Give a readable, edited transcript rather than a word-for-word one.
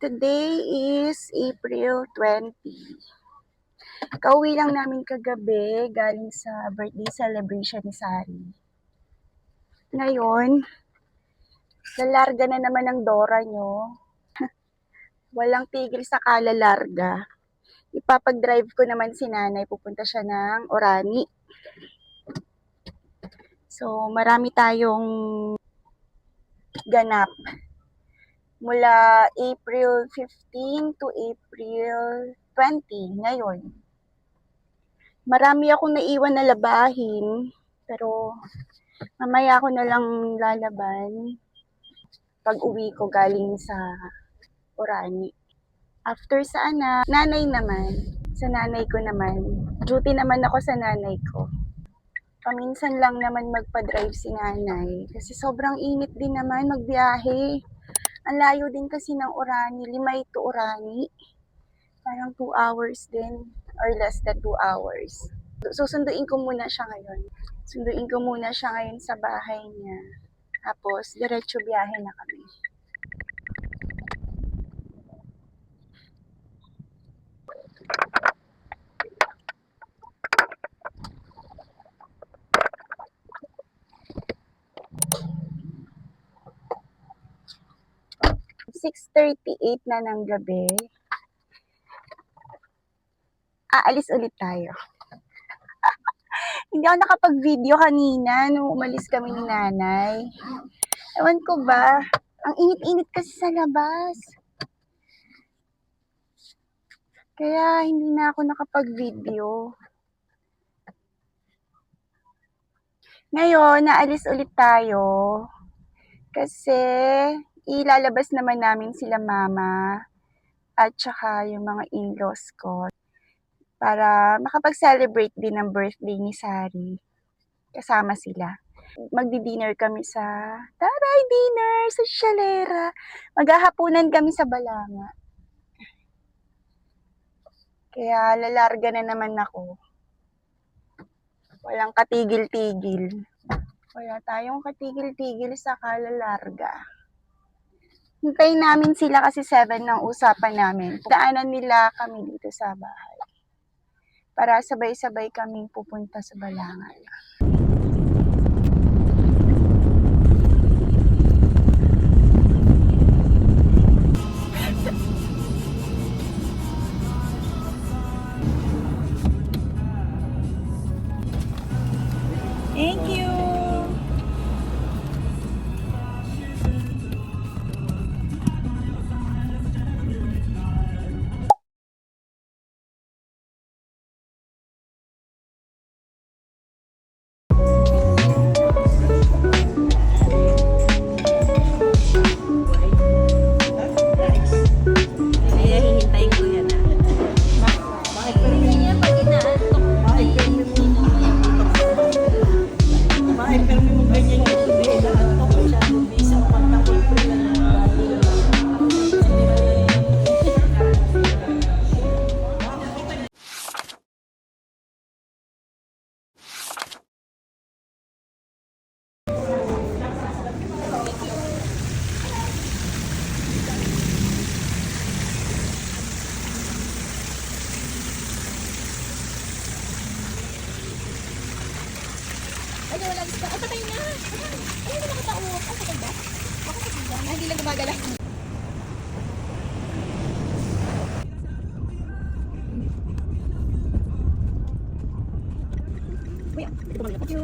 Today is April 20. Kauwi lang namin kagabi galing sa birthday celebration ni Sari. Ngayon, lalarga na naman ang Dora nyo. Walang tigil sa kalalarga. Ipapag-drive ko naman si nanay. Pupunta siya ng Orani. So, marami tayong ganap. Mula April 15 to April 20 ngayon. Marami akong naiwan na labahin, pero mamaya ako na lang lalaban pag uwi ko galing sa Orani. After sa nanay naman, sa nanay ko naman, duty naman ako sa nanay ko. Paminsan lang naman magpa-drive si nanay kasi sobrang init din naman magbiyahe. Ang layo din kasi ng Orani, Limay to Orani. Parang 2 hours din or less than 2 hours. Susunduin ko muna siya ngayon. Sunduin ko muna siya ngayon sa bahay niya. Tapos, diretso biyahe na kami. (6:38) na ng gabi. Aalis ulit tayo. Hindi ako nakapag-video kanina nung umalis kami ni nanay. Ewan ko ba, ang init-init kasi sa labas. Kaya hindi na ako nakapag-video. Ngayon, naalis ulit tayo. Kasi ilalabas naman namin sila mama at saka yung mga in-laws ko para makapag-celebrate din ng birthday ni Sari. Kasama sila. Magdi-dinner kami sa Taray Dinner sa Shalera. Maghahapunan kami sa Balanga. Kaya lalarga na naman ako. Walang katigil-tigil. Wala tayong katigil-tigil sa kalalarga. Hintayin namin sila kasi 7 ng usapan namin. Daanan nila kami dito sa bahay. Para sabay-sabay kaming pupunta sa Balangan. Thank you! Ay, wala gusto. Ay, patay na. Ay, hindi nakatao. Ay, patay ba? Baka patay ba? Ay, hindi lang gumagala. Kuya, ito ba? Thank you.